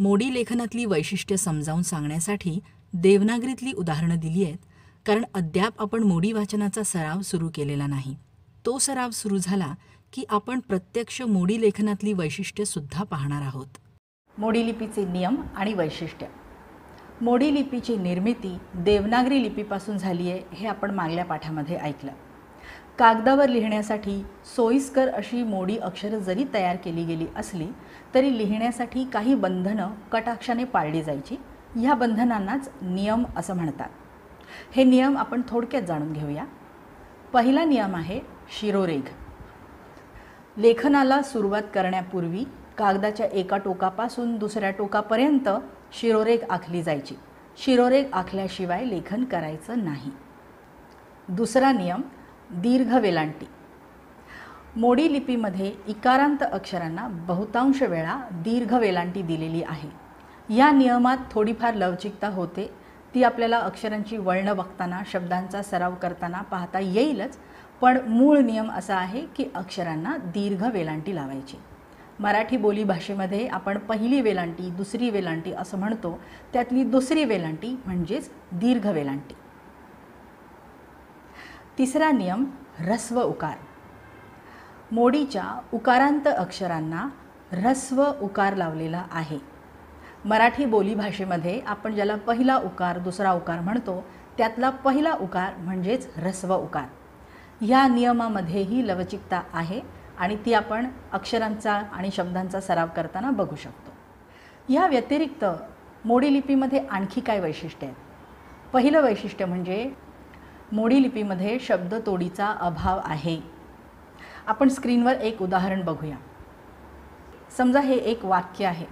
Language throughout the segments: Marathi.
मोडी लेखनातली वैशिष्ट्ये समजावून सांगण्यासाठी देवनागरीतली उदाहरणं दिली आहेत, कारण अद्याप आपण मोडी वाचनाचा सराव सुरू केलेला नाही. तो सराव सुरू झाला की आपण प्रत्यक्ष मोडी लेखनातली वैशिष्ट्ये सुद्धा पाहणार आहोत. मोडी लिपीचे नियम आणि वैशिष्ट्य. मोडी लिपीची निर्मिती देवनागरी लिपीपासून झाली आहे हे आपण मागल्या पाठामध्ये ऐकलं. कागदावर लिहिण्यासाठी सोयीस्कर अशी मोडी अक्षरं जरी तयार केली गेली असली तरी लिहिण्यासाठी काही बंधनं कटाक्षाने पाळली जायची. ह्या बंधनांनाच नियम असं म्हणतात. हे नियम आपण थोडक्यात जाणून घेऊया. पहिला नियम आहे शिरोरेघ. लेखनाला सुरुवात करण्यापूर्वी कागदाच्या एका टोकापासून दुसऱ्या टोकापर्यंत शिरोरेघ आखली जायची. शिरोरेघ आखल्याशिवाय लेखन करायचं नाही. दुसरा नियम दीर्घ वेलांटी. मोडी लिपीमध्ये इकारांत अक्षरांना बहुतांश वेळा दीर्घ वेलांटी दिलेली आहे. या नियमात थोडीफार लवचिकता होते. ती आपल्याला अक्षरांची वळणं बघताना, शब्दांचा सराव करताना पाहता येईलच, पण मूळ नियम असा आहे की अक्षरांना दीर्घ वेलांटी लावायची. मराठी बोलीभाषेमध्ये आपण पहिली वेलांटी, दुसरी वेलांटी असं म्हणतो. त्यातली दुसरी वेलांटी म्हणजेच दीर्घ वेलांटी. तिसरा नियम ऱ्हस्व उकार. मोडीच्या उकारांत अक्षरांना ऱ्हस्व उकार लावलेला आहे. मराठी बोलीभाषेमध्ये आपण ज्याला पहिला उकार, दुसरा उकार म्हणतो, त्यातला पहिला उकार म्हणजेच ऱ्हस्व उकार. ह्या नियमामध्येही लवचिकता आहे आणि ती आपण अक्षरांचा आणि शब्दांचा सराव करताना बघू शकतो. या व्यतिरिक्त मोडी लिपीमध्ये आणखी काय वैशिष्ट्य आहेत? पहिलं वैशिष्ट्य म्हणजे मोडी लिपीमध्ये शब्दतोडीचा अभाव आहे. आपण स्क्रीनवर एक उदाहरण बघूया. समजा हे एक वाक्य आहे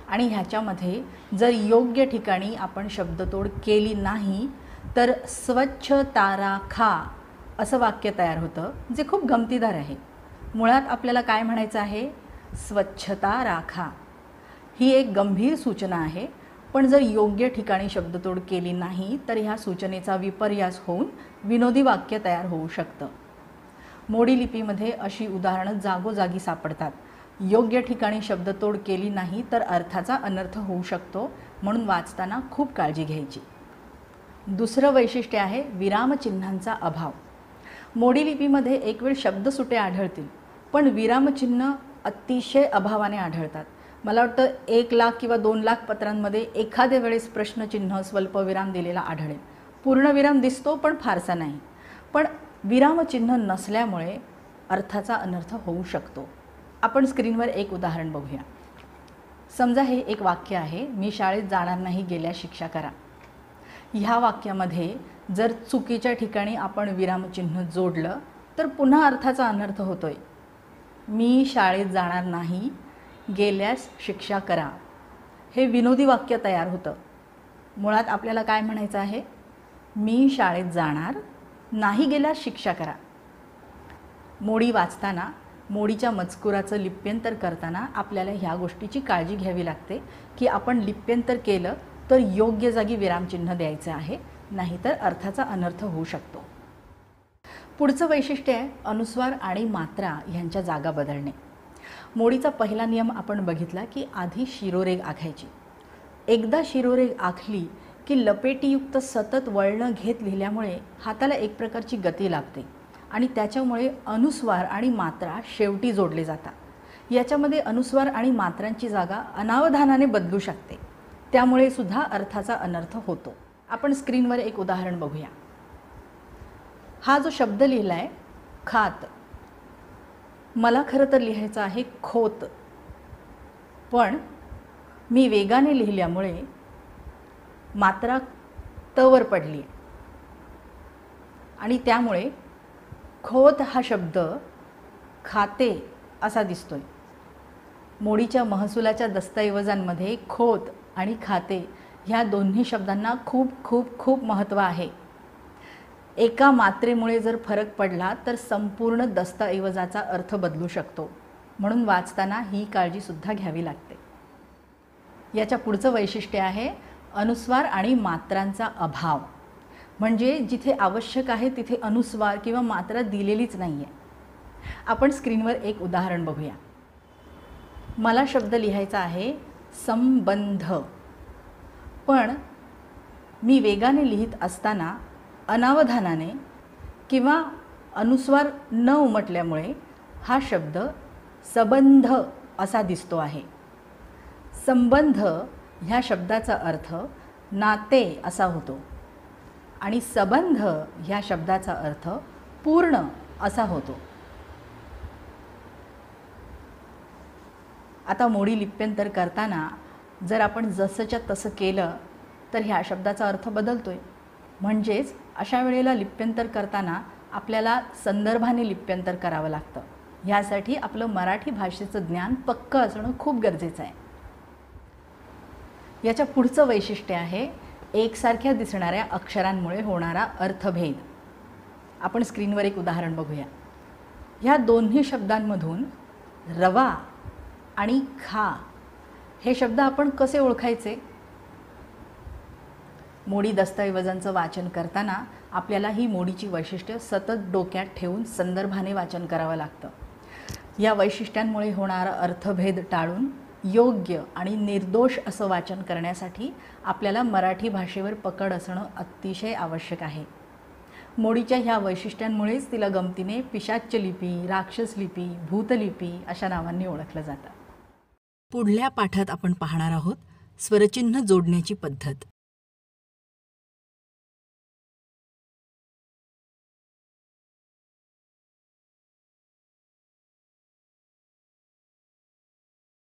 आणि ह्याच्यामध्ये जर योग्य ठिकाणी आपण शब्दतोड केली नाही तर स्वच्छ तारा खा असं वाक्य तयार होतं, जे खूप गमतीदार आहे. मुळात आपल्याला काय म्हणायचं आहे? स्वच्छता राखा. ही एक गंभीर सूचना आहे, पण जर योग्य ठिकाणी शब्दतोड केली नाही तर ह्या सूचनेचा विपर्यास होऊन विनोदी वाक्य तयार होऊ शकतं. मोडी लिपीमध्ये अशी उदाहरणं जागोजागी सापडतात. योग्य ठिकाणी शब्दतोड केली नाही तर अर्थाचा अनर्थ होऊ शकतो, म्हणून वाचताना खूप काळजी घ्यायची. दुसरं वैशिष्ट्य आहे विरामचिन्हांचा अभाव. मोडी लिपीमध्ये एक वेळ शब्दसुटे आढळतील, पण विरामचिन्ह अतिशय अभावाने आढळतात. मला वाटतं 1,00,000 किंवा 2,00,000 पत्रांमध्ये एखाद्या वेळेस प्रश्नचिन्ह, स्वल्पविराम दिलेला आढळेल. पूर्णविराम दिसतो पण फारसा नाही. पण विरामचिन्ह नसल्यामुळे अर्थाचा अनर्थ होऊ शकतो. आपण स्क्रीनवर एक उदाहरण बघूया. समजा हे एक वाक्य आहे, मी शाळेत जाणार नाही, गेल्यास शिक्षा करा. ह्या वाक्यामध्ये जर चुकीच्या ठिकाणी आपण विरामचिन्ह जोडलं तर पुन्हा अर्थाचा अनर्थ होतोय. मी शाळेत जाणार नाही, गेल्यास शिक्षा करा. हे विनोदी वाक्य तयार होतं. मुळात आपल्याला काय म्हणायचं आहे? मी शाळेत जाणार नाही, गेल्यास शिक्षा करा. मोडी वाचताना, मोडीच्या मजकुराचं लिप्यंतर करताना आपल्याला ह्या गोष्टीची काळजी घ्यावी लागते की आपण लिप्यंतर केलं तर योग्य जागी विरामचिन्ह द्यायचं आहे, नाहीतर अर्थाचा अनर्थ होऊ शकतो. पुढचं वैशिष्ट्य आहे अनुस्वार आणि मात्रा ह्यांच्या जागा बदलणे. मोडीचा पहिला नियम आपण बघितला की आधी शिरोरेघ आखायची. एकदा शिरोरेघ आखली की लपेटीयुक्त सतत वळणं घेत लिहिल्यामुळे हाताला एक प्रकारची गती लागते आणि त्याच्यामुळे अनुस्वार आणि मात्रा शेवटी जोडले जातात. याच्यामध्ये अनुस्वार आणि मात्रांची जागा अनावधानाने बदलू शकते, त्यामुळे सुद्धा अर्थाचा अनर्थ होतो. आपण स्क्रीनवर एक उदाहरण बघूया. हा जो शब्द लिहिला आहे खात, मला खरं तर लिहायचं आहे खोत, पण मी वेगाने लिहिल्यामुळे मात्रा तवर पडली आणि त्यामुळे खोत हा शब्द खाते असा दिसतोय. मोडीच्या महसुलाच्या दस्तऐवजांमध्ये खोत आणि खाते ह्या दोन्ही शब्दांना खूप खूप खूप महत्त्व आहे. एका मात्रेमुळे जर फरक पडला तर संपूर्ण दस्तऐवजाचा अर्थ बदलू शकतो, म्हणून वाचताना ही काळजीसुद्धा घ्यावी लागते. याच्या पुढचं वैशिष्ट्य आहे अनुस्वार आणि मात्रांचा अभाव. म्हणजे जिथे आवश्यक आहे तिथे अनुस्वार किंवा मात्रा दिलेलीच नाही आहे. आपण स्क्रीनवर एक उदाहरण बघूया. मला शब्द लिहायचा आहे संबंध. पण मी वेगाने लिहित असताना अनावधानाने किंवा अनुस्वार न उमटल्यामुळे हा शब्द सबंध असा दिसतो आहे. संबंध ह्या शब्दाचा अर्थ नाते असा होतो आणि सबंध ह्या शब्दाचा अर्थ पूर्ण असा होतो. आता मोडी लिप्यंतर करताना जर आपण जसंच्या तसं केलं तर ह्या शब्दाचा अर्थ बदलतोय. म्हणजेच अशा वेळेला लिप्यंतर करताना आपल्याला संदर्भाने लिप्यंतर करावं लागतं. ह्यासाठी आपलं मराठी भाषेचं ज्ञान पक्कं असणं खूप गरजेचं आहे. याच्या पुढचं वैशिष्ट्य आहे एकसारख्या दिसणाऱ्या अक्षरांमुळे होणारा अर्थभेद. आपण स्क्रीनवर एक उदाहरण बघूया. ह्या दोन्ही शब्दांमधून रवा आणि खा हे शब्द आपण कसे ओळखायचे? मोडी दस्तऐवजांचं वाचन करताना आपल्याला ही मोडीची वैशिष्ट्य सतत डोक्यात ठेवून संदर्भाने वाचन करावं लागतं. या वैशिष्ट्यांमुळे होणारा अर्थभेद टाळून योग्य आणि निर्दोष असं वाचन करण्यासाठी आपल्याला मराठी भाषेवर पकड असणं अतिशय आवश्यक आहे. मोडीच्या ह्या वैशिष्ट्यांमुळेच तिला गमतीने पिशाच्य लिपी, राक्षस लिपी, भूतलिपी अशा नावांनी ओळखलं जातं. पुढल्या पाठात आपण पाहणार आहोत स्वरचिन्ह जोडण्याची पद्धत.